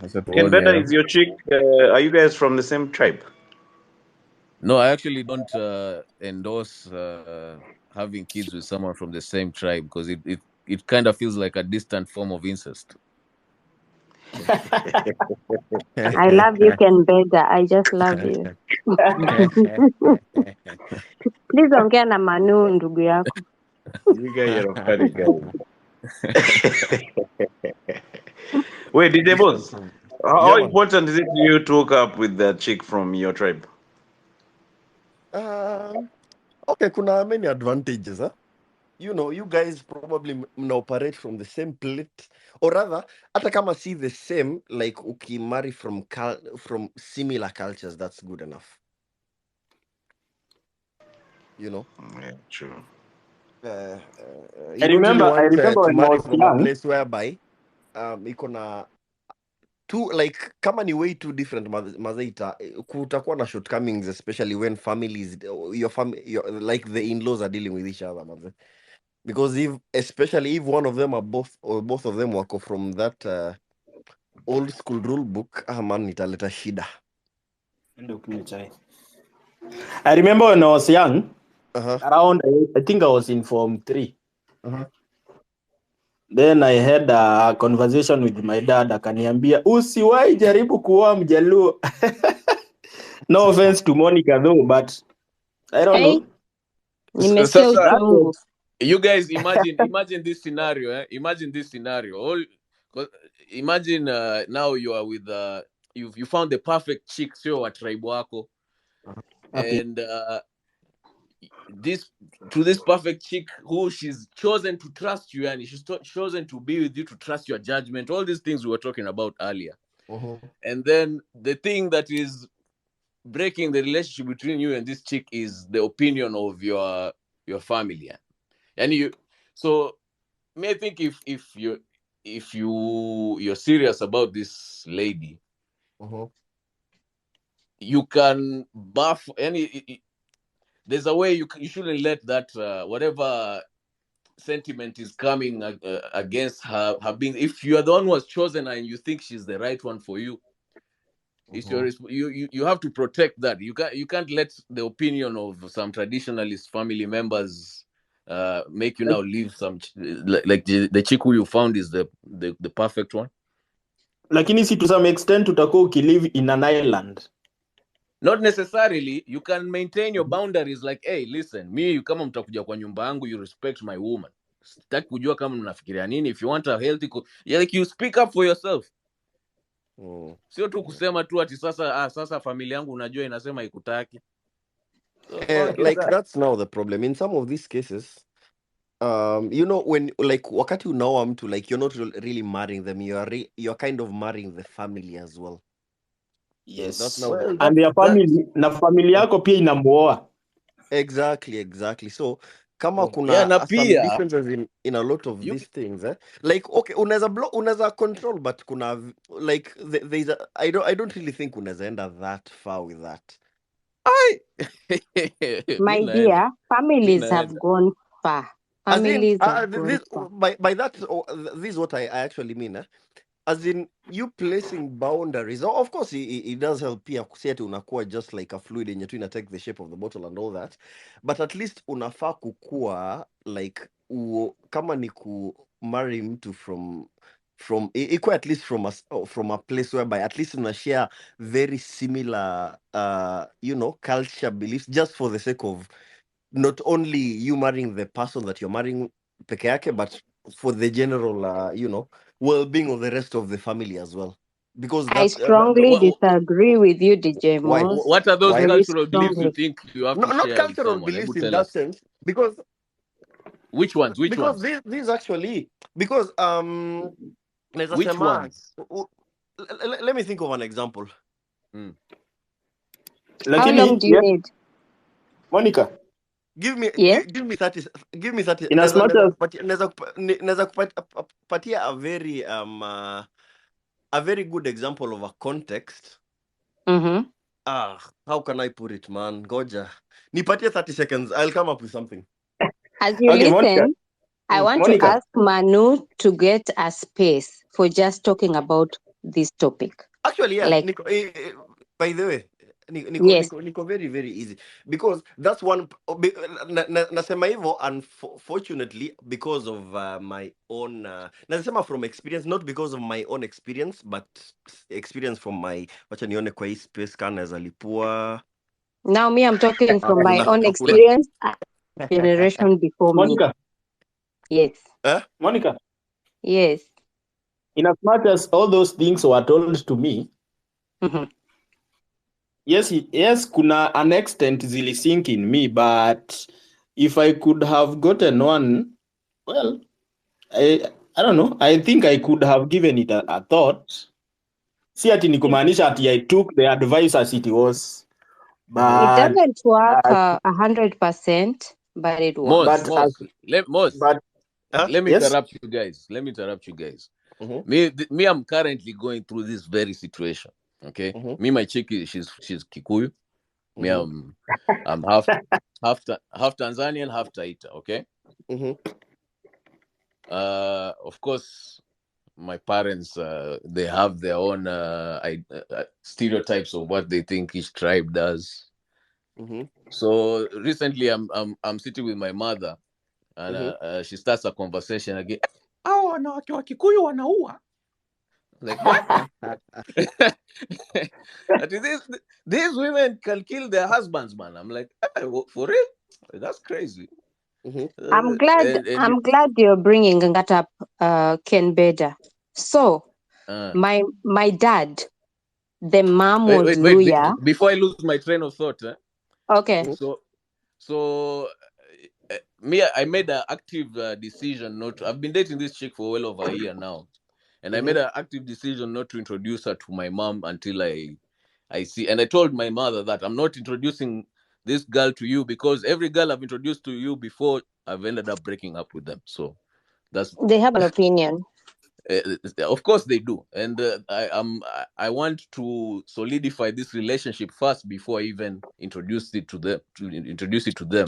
I said, Ken Beda, is your chick? Are you guys from the same tribe? No, I actually don't endorse having kids with someone from the same tribe because it kind of feels like a distant form of incest. I love you, Ken Beda. I just love you. Please ongea na Manu ndugu yako. You guys are a funny guy. Wait, DJ Boss, how man. important is it to you to hook up with the chick from your tribe? Okay, kuna many advantages, huh? You know, you guys probably operate from the same plate, or rather, hata kama see the same, like marry from similar cultures, that's good enough. You know. Yeah, true. You don't really want to when I marry was from a young. place whereby iko na two, like kama ni way too different mazeita, kutakuwa na shortcomings, especially when families, like the in-laws are dealing with each other, maze. Because especially if one of them are both of them wako from that old school rule book, man, italeta shida. I remember when I was young, Uh-huh. around, I think I was in Form 3. Uh-huh. Then I had a conversation with my dad, akaniambia, usiwahi jaribu kuoa Mjaluo. No offense to Monica though, but I don't know. Nimesikia uchungu. You guys imagine this scenario, eh? Imagine this scenario. Imagine now you are with you found the perfect chick, sio wa tribe wako. And this perfect chick who she's chosen to trust you, and she's chosen to be with you, to trust your judgment, all these things we were talking about earlier. Uh-huh. And then the thing that is breaking the relationship between you and this chick is the opinion of your family. And so may think if you're serious about this lady, Uh-huh. you can buff there's a way you shouldn't let that whatever sentiment is coming against her being, if you are the one who was chosen and you think she's the right one for you, it's you have to protect that. You can't let the opinion of some traditionalist family members make you now leave some like the chick who you found is the perfect one. Lakini si to some extent utakuwa ukilive in an island. Not necessarily. You can maintain your boundaries, like, hey, listen, me kama mtakuja kwa nyumba yangu, you respect my woman. Sitaki kujua kama mnafikiria nini. If you want a healthy like, you speak up for yourself. Sio tu kusema tu ati sasa familia yangu unajua inasema ikutaki. Like that's now the problem in some of these cases. You know, when like wakati unaoa mtu, like you're not really marrying them, you're kind of marrying the family as well. Yes. That's now and their family, na familia yako pia inamuoa. Exactly. So kama kuna some differences in a lot of these things, like okay, unaweza control, but kuna like there's I don't really think unaweza enda that far with that. My dear, families have gone far. Families have gone far. By that, this is what I actually mean. As in you placing boundaries. Of course, it does help pia kuseti unakuwa just like a fluid yenye tu ina take the shape of the bottle and all that. But at least unafaa kukua like kama ni ku marry mtu from equal, at least from a place whereby at least una share very similar culture beliefs, just for the sake of not only you marrying the person that you're marrying peke yake, but for the general well-being of the rest of the family as well. Because I strongly disagree with you, DJ Moss. What are those cultural beliefs you think you have to share? Not cultural beliefs in that sense, because which ones? Because these actually, because which ones? Let me think of an example. How long do you need, Monica? Give me 30. Give me 30. In as much as naweza kupatia a very good example of a context. How can I put it, man? Goja. Nipatie 30 seconds. I'll come up with something. As you listen, Monica. I want to ask Manu to get a space for just talking about this topic. Actually, yeah. Like, By the way, yes, Nico, very, very easy. Because that's one. Nasema hivyo, unfortunately, because of my own. Nasema from experience, not because of my own experience, but experience from my. Wacha nione kwa hii space kana as alipua. now me, I'm talking from my own Hakuna. experience, generation before me. Monica, Yes, Monica, yes. in as much as all those things were told to me, Mhm. yes, kuna an extent zili sink in me, but if I could have gotten one, well, I don't know. I think I could have given it a thought. Si ati ni kumaanisha ati I took the advice as it was, It but doesn't work as, 100%, but it works. but as, but Let me yes. interrupt you guys. Mhm. Me, I'm currently going through this very situation. Okay, Mhm. me, my chick, she's Kikuyu. Me, Mhm. I'm half Tanzanian, half Taita. Okay. Mhm. Of course, my parents they have their own stereotypes of what they think each tribe does. Mhm. So recently, I'm sitting with my mother, and Mhm. she starts a conversation again. Oh, wanawake wa Kikuyu wanaua. Like what? That these women can kill their husbands, man. I'm like, for real? That's crazy. Mhm. I'm And glad you're bringing that up, Ken Beda. So, my dad, the mom was wait. Luya. Before I lose my train of thought, Okay. so me, I made an active decision not to. I've been dating this chick for well over a year now, and I made an active decision not to introduce her to my mom until I see. And I told my mother that I'm not introducing this girl to you because every girl I've introduced to you before, I've ended up breaking up with them. So that's They have an opinion. of course they do, and I want to solidify this relationship first before I even introduce it to them.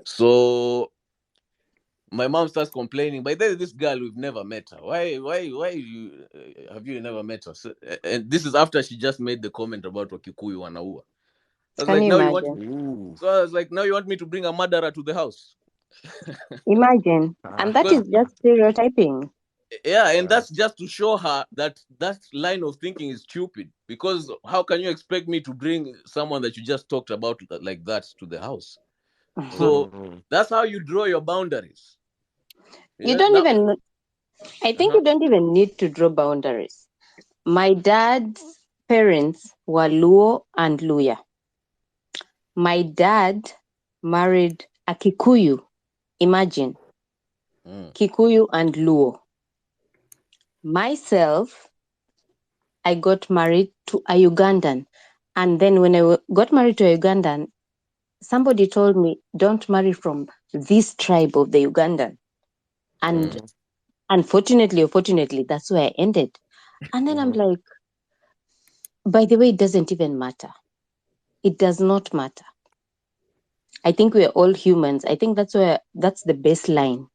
So my mom starts complaining, but there's this girl, we've never met her. Why you have you never met her? So, and this is after she just made the comment about Wakikuyu wanaua. I was Can like, you now you want imagine? Ooh. so I was like, now you want me to bring a murderer to the house? Imagine. And that Because is just stereotyping. yeah, and that's just to show her that that line of thinking is stupid. Because how can you expect me to bring someone that you just talked about like that to the house? So that's how you draw your boundaries. You Yeah, don't now. even, I think you don't even need to draw boundaries. My dad's parents were Luo and Luya. My dad married a Kikuyu. Imagine, Kikuyu and Luo. Myself, I got married to a Ugandan. And then when I got married to a Ugandan, somebody told me, don't marry from this tribe of the Ugandan. And unfortunately or fortunately, that's where I ended. And then I'm like, by the way, it doesn't even matter. It does not matter. I think we're all humans. I think that's the baseline.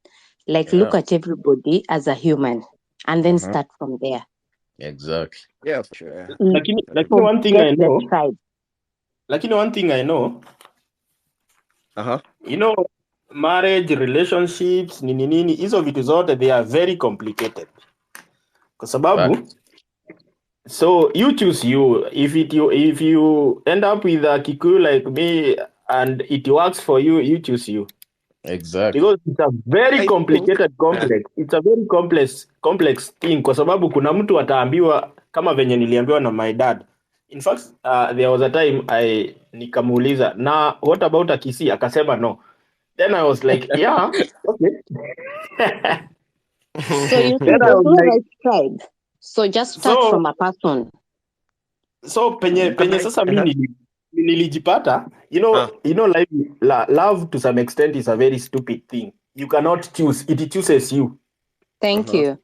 Like, look Yeah. at everybody as a human and then start from there. Exactly. Yeah, for sure. Yeah. Lakini Forget the tribe. one thing I know, Uh-huh. you know, marriage, relationships, nini, hizo vitu zote, they are very complicated. Kwa sababu, so you choose you. If you end up with a Kikuyu like me and it works for you, you choose you. Exactly. Because it's a very I complicated complex. It's a very complex thing kwa sababu kuna mtu ataambiwa kama venye niliambiwa na my dad. In fact, there was a time nikamuuliza, na what about a Kisii? Akasema no. Then I was like, yeah, okay. So you see, Then I there's was no like, right tribe. So just start from a person. so penye sasa mimi nilijipata, you know like love to some extent is a very stupid thing. You cannot choose, it chooses you. Thank you.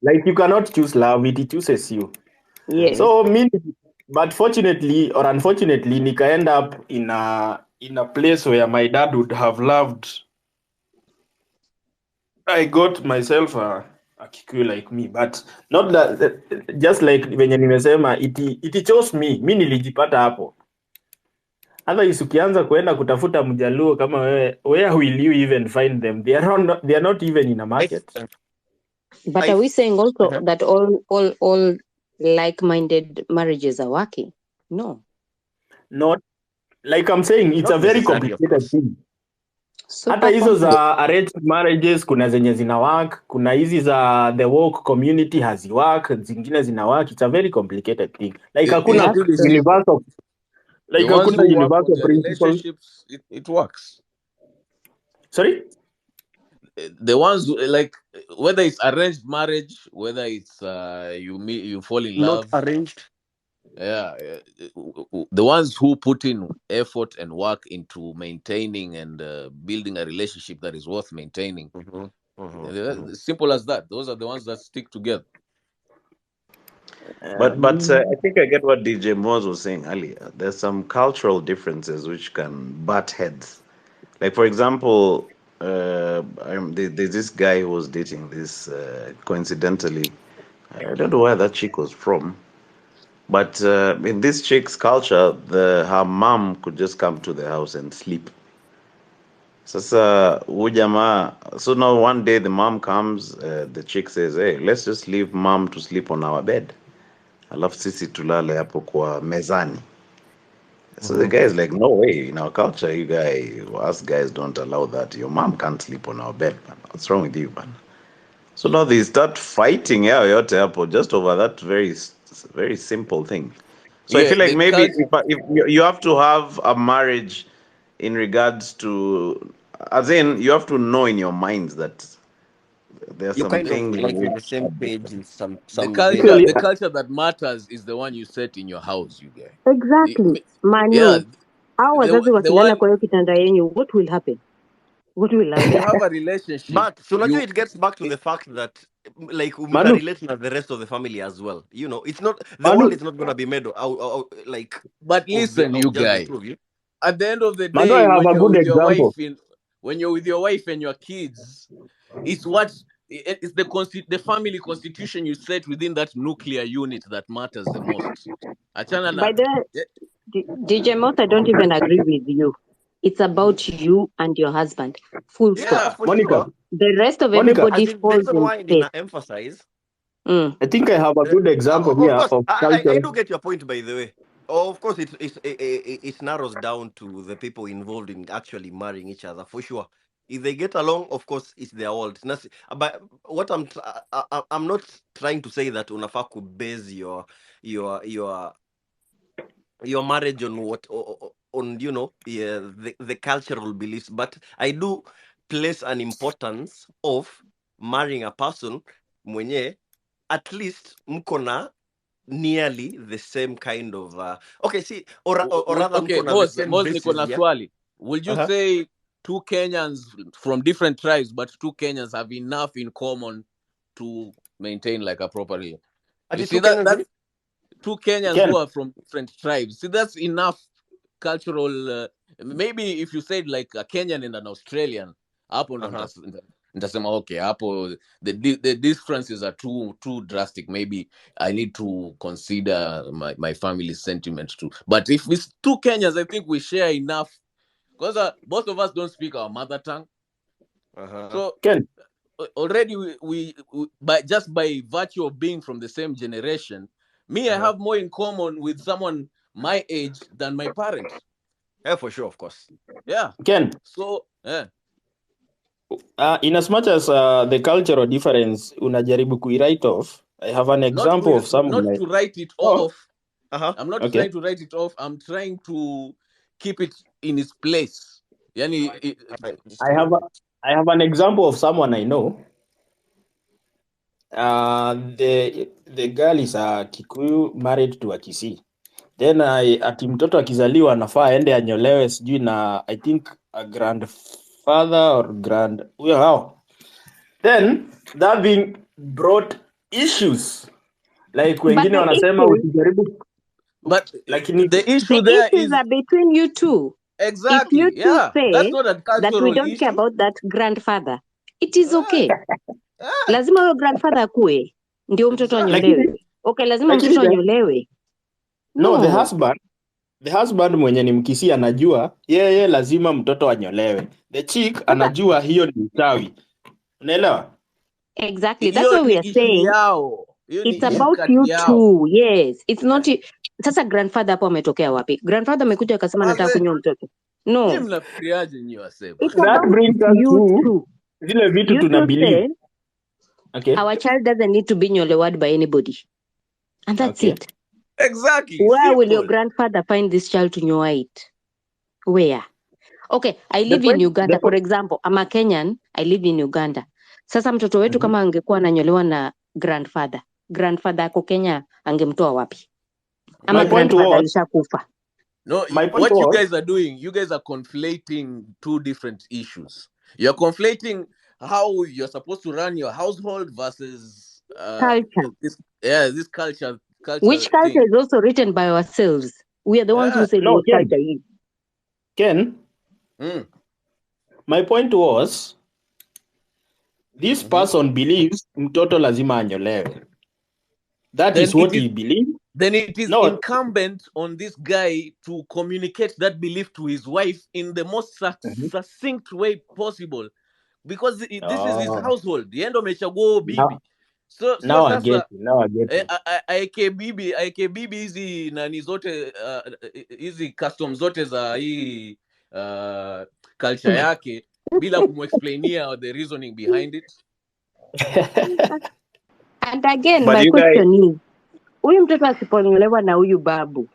Like you cannot choose love, it chooses you. Yes. So me, but fortunately or unfortunately, nika end up in a place where my dad would have loved. I got myself a a Kikuyu like me, but not that just like venye nimesema it chose me. Mi nilijipata hapo. Otherwise ukianza kuenda kutafuta mjaluo kama wewe, where will you even find them? They are not even in a market. But are we saying also that all like-minded marriages are working? No. Not like I'm saying, it's Not a very necessarily, of complicated course. thing. Super Hata hizo complex. za arranged marriages kuna zenye zina work, kuna hizi za the woke community hazi work, zingine zina work. It's a very complicated thing. Like hakuna That's true. universal, The like ones hakuna who work on universal their principle. relationships, it works. Sorry? The ones who, like, whether it's arranged marriage, whether it's you fall in Not love, arranged. yeah, the ones who put in effort and work into maintaining and building a relationship that is worth maintaining, simple as that. Those are the ones that stick together. But I think I get what DJ Moz was saying earlier. There's some cultural differences which can butt heads. Like for example, there's this guy who was dating this coincidentally. I don't know where that chick was from, but in this chick's culture, her mom could just come to the house and sleep. Sasa huyu jamaa, so now one day the mom comes, the chick says, "Hey, let's just leave mom to sleep on our bed. Alafu sisi tulale hapo kwa mezani." So the guy is like, "No way, in our culture, us guys don't allow that. Your mom can't sleep on our bed, man. What's wrong with you, man?" So now they start fighting yote hapo just over that very simple thing. So I Yeah, feel like the maybe culture. if you have to have a marriage in regards to, as in, you have to know in your minds that there are You're some kind of things like on which the same are page different. in some The ways. culture, Actually, the culture that matters is the one you set in your house, you guys. Exactly. Yeah, Manu, hao wazazi the wakilala one kwa hiyo kitanda yenyu, what will happen? What will when you happen? have a relationship, But so you it gets back to the fact that like we can Manu, relate to the rest of the family as well. You know, it's not the world Manu, is not gonna be made like but listen, you of just the guys. two of you. At the end of the Manu, I day, have when a you're good with your example. wife when you're with your wife and your kids, it's it's the family constitution you set within that nuclear unit that matters the most. Achana na By the way, yeah, DJ Moss, I don't even agree with you. It's about you and your husband. Full stop. yeah. For Monica, sure. The rest of Monica, As everybody in the falls reason in why I did place. not emphasize I think I have a good example of here course, of I culture. do get your point, by the way. Of course, it narrows down to the people involved in actually marrying each other, for sure. If they get along, of course, it's their world. But what I'm not trying to say that unafaa could base your your marriage on on the cultural beliefs, but I do place an importance of marrying a person mwenye at least mkona nearly the same kind of okay, see, or rather Okay, mkona the Mos, same niko basis, na yeah. swali. Would you Uh-huh. say two Kenyans from different tribes, but two Kenyans have enough in common to maintain like a proper relationship? At You the see two Kenyans, that's two Kenyans Ken, who are from different tribes. See, that's enough cultural. Maybe if you said like a Kenyan and an Australian, hapo ndo uh-huh. nitasema okay, hapo the differences are too drastic. Maybe I need to consider my family's sentiment too. But if it's two Kenyans, I think we share enough because both of us don't speak our mother tongue. Uh-huh. So Ken, already we by virtue of being from the same generation, me I Uh-huh. have more in common with someone my age than my parents. Yeah, for sure, of course. Yeah. Ken, So in as much as the cultural difference unajaribu kuiwrite off, I have an example of not someone. to write it Oh, off. Uh-huh. I'm not okay. trying to write it off. I'm trying to keep it in its place. Yani, I have a, I have an example of someone I know. The girl is a Kikuyu married to a Kisii. Then ati mtoto akizaliwa anafaa aende anyolewe sijui na I think a grandfather or huyo hao. Then that being brought issues. Like But wengine wanasema usijaribu but lakini the issue the there issues is are between you two. If you exactly, two yeah. That's say not a that we cultural don't care issue. about that grandfather, it is Ah, okay. Lazima huyo grandfather akue ndio mtoto Exactly. anyolewe. Okay, lazima Lakini mtoto anyolewe. no, the No. husband mwenye ni Mkisii anajua yeye lazima mtoto anyolewe. The chick anajua hiyo ni uchawi. Unaelewa? Exactly. That's Hiyo why ni we are issue saying yao. Hiyo ni it's issue about kati you yao. two. Yes. It's not sasa grandfather hapo ametokea wapi? Grandfather amekuja akasema nataka Wase, kunyoa mtoto. nyinyi No. mnafikiriaje nyinyi wasema? It's That about brings us you to two. zile vitu You tuna two believe. say Okay. our child doesn't need to be nyolewed by anybody. And that's Okay. it. Exactly. Where will your Simple. grandfather find this child to nyoa it? Where? Okay, I The live in point Uganda. For example, I'm a Kenyan, I live in Uganda. Sasa mtoto wetu kama angekuwa ananyolewa na grandfather ako Kenya angemtoa wapi? Ama my point grandfather was alishakufa. No, my point what you was guys are doing, you guys are conflating two different issues. You're conflating how you're supposed to run your household versus Culture. this culture Which culture thing. is also written by ourselves. We are the ones who say no, what culture is. Ken, Mm. my point was this person believes mtoto lazima anyolewe. That Then is it what is he believes. then it is No, incumbent on this guy to communicate that belief to his wife in the most succinct way possible, because this is his household. Yendo amechagua bibi. So now I get sasa you. Now I get you. aeke bibi hizi nani zote hizi custom zote za hii culture yake bila kumexplainia the reasoning behind it. And again, But my you guys, question is, huyu mtoto asiponyolewa na huyu babu,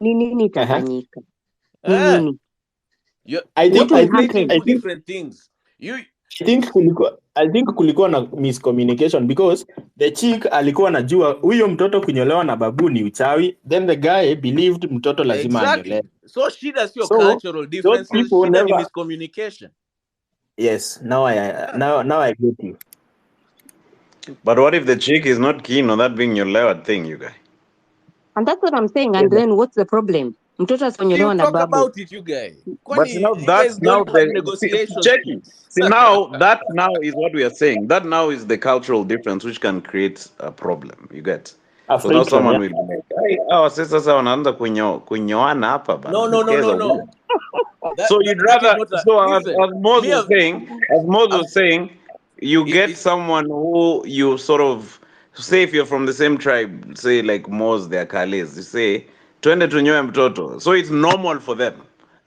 ni nini itafanyika? Ni nini? I What think will Conflating happen? two different things. I think kulikuwa na miscommunication because the chick alikuwa anajua huyo mtoto kunyolewa na babu ni uchawi, then the guy believed mtoto lazima Exactly. anyolewe. So shida sio So cultural those differences, people shida ni never. miscommunication. Yes, now I get you. but what if the chick is not keen on that being your loud thing, you guys? And that's what I'm saying. And then what's the problem? Mtoto See, asiponyolewa you na talk babu. about it, you guys. But Kwani now you that's guys now don't have the negotiation checking. skills. See now that now is what we are saying. That now is the cultural difference which can create a problem. You get. A So now friction, someone yeah. will be like, hey, our sisters wanaanza kunyoana hapa bana. No. These guys are weird. That, So that, you'd that is rather, not a so listen. as Moses Me, was saying, you get it's someone who you sort of say if you're from the same tribe, say like Mos, they're Kales, you say, twende tunyoe mtoto. So it's normal for them.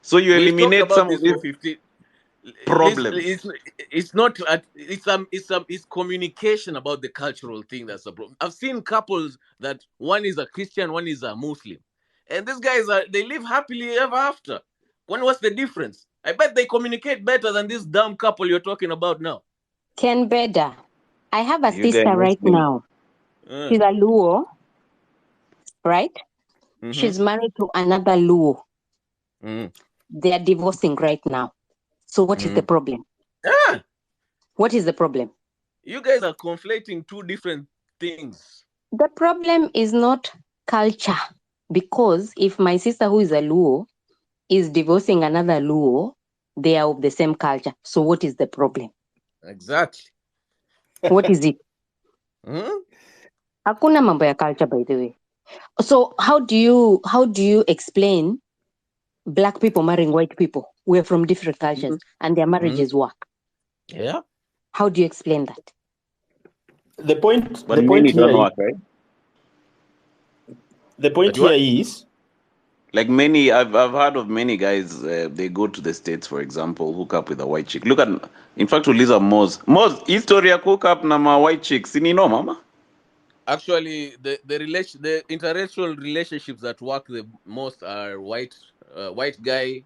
So you we've talked eliminate about some of this for these 15. problems. It's not it's communication about the cultural thing that's the problem. I've seen couples that one is a Christian, one is a Muslim, and these guys they live happily ever after. What's the difference? I bet they communicate better than this dumb couple you're talking about now. Ken Beda. I have a You guys sister right listening? now. She's a Luo, right? Mm-hmm. She's married to another Luo. Mm-hmm. They are divorcing right now. So what is the problem? What is the problem? You guys are conflating two different things. The problem is not culture. Because if my sister who is a Luo is divorcing another Luo, they are of the same culture. So what is the problem? Exactly. What is it? Hmm? Hakuna mambo ya culture, by the way. So how do you explain black people marrying white people? We're from different cultures and their marriages work. Yeah. How do you explain that? The point don't here work, right? The point here is like many, I've heard of many guys. They go to the States, for example, hook up with a white chick. Look at, in fact, Uliza Moz, history ya hook up na ma white chicks. Sini no, mama. Actually, the interracial relationships that work the most are white guy,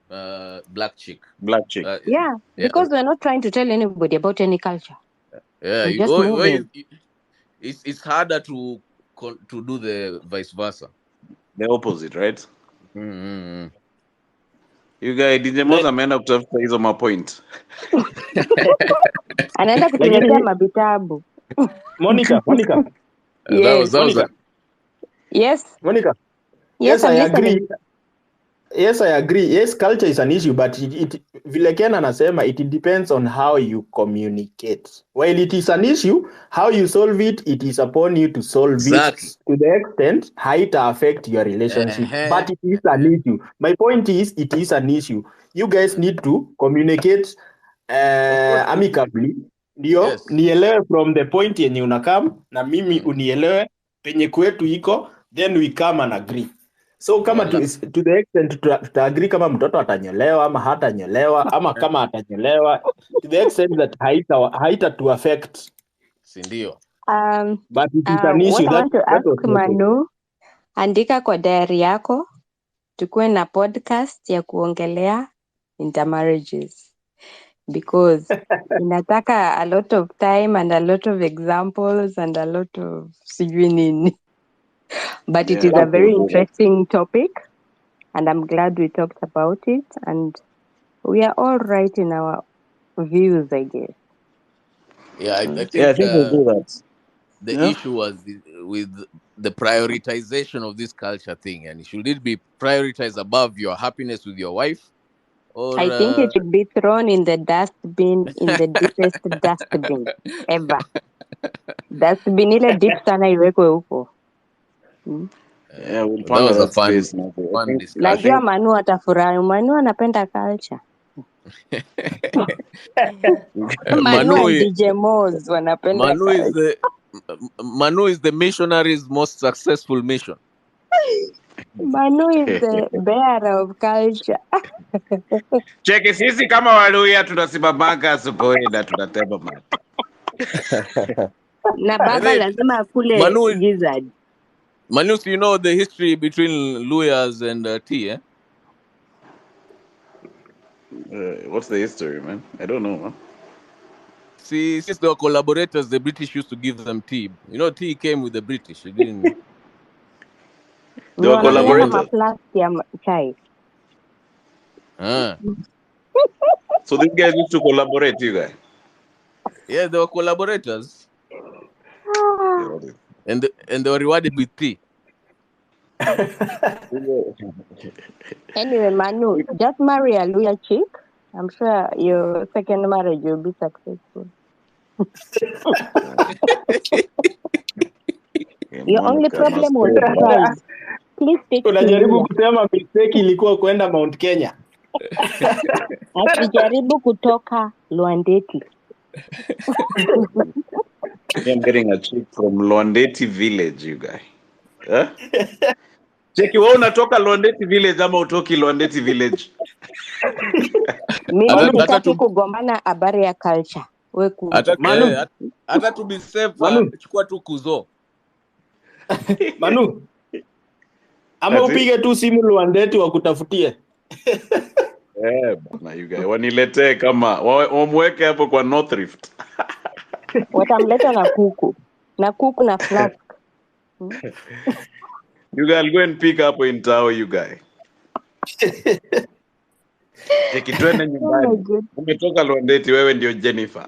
black chick. Black chick. Yeah, because we're not trying to tell anybody about any culture. Yeah, We're just moving. It's harder to do the vice versa. The opposite, right? Mm-hmm. You guys, DJ Moz ameenda kutafuta hizo mapoint. Anaenda kutuletea mabitabu. Monica. Yes. That was Yes. Monica. Yes, I I'm agree. listening. Yes, I agree. Yes, culture is an issue, but vile Ken anasema, it depends on how you communicate. While it is an issue, how you solve it, it is upon you to solve Exactly. it to the extent how it affect your relationship. Uh-huh. But it is an issue. My point is, it is an issue. You guys need to communicate Of course we do. amicably. Ndio Yes. nielewe from the point yenye unakam na mimi Mm. unielewe penye kwetu iko, then we come and agree. So kama Wala. to the extent tutaagree kama mtoto atanyolewa ama hatanyolewa ama kama atanyolewa, to the extent that haita to affect, Si ndio? but it is an What issue I that want to was ask noted. Manu, andika kwa diary yako tukuwe na podcast ya kuongelea intermarriages because inataka a lot of time and a lot of examples and a lot of sijui nini. But it Yeah, is a I think very we'll do that. interesting topic and I'm glad we talked about it and we are all right in our views, I guess. Yeah, I Mm. Yeah, I think think we'll do that. the Yeah. issue was with the prioritization of this culture thing, and should it be prioritized above your happiness with your wife, or I think it should be thrown in the dustbin, in the deepest dustbin ever. Dustbin ile deep sana iwekwe huko. Mm. Yeah, we'll that ponder was a that space now. fun I discussion. Najua think Manu atafurahi. Manu anapenda culture. Manu Manu, and DJ Moz wanapenda Manu is culture. the Manu is the missionary's most successful mission. Manu is the bearer of culture. cheki sisi kama Waluya tunasimamanga asubuhi na tunatema mate. Na And baba then lazima akule Manu, gizzard. Manu, so you know the history between Luyas and tea, eh? What's the history, man? I don't know, man. See, since they were collaborators, the British used to give them tea. You know, tea came with the British. It didn't. They Ndio were wanakunyanga collaborators. maflask ya chai. Ah, So these guys used to collaborate, you guys. yeah, they were collaborators, Yeah, Ah, what is- and they were rewarded with tea. anyway, Manu, just marry a Luya chick. I'm sure your second marriage will be successful. Yeah, Your only Monica problem must was pay, man. pride. Please stick to Unajaribu Luya. kusema mistake ilikuwa kwenda Mount Kenya. Asijaribu kutoka Luandeti. I'm getting a chick from Londeti village, you guys. Huh? Cheki, wewe unatoka Londeti village ama utoki Londeti village? Mimi Hata Manu, sitaki to kugombana habari ya culture. We kuja. Manu, hata to be safe, Manu, chukua tu kuzo. Manu. Ama Ati? upige tu simu Luandeti wakutafutie. Bana, you guys. Waniletee kama wamweke hapo kwa North Rift. Watamleta na kuku. Na kuku na flask. You guys go and pick hapo in Tao, you guys. Cheki, twende Oh my nyumbani. God. Umetoka Londeti, wewe ndio Jennifer.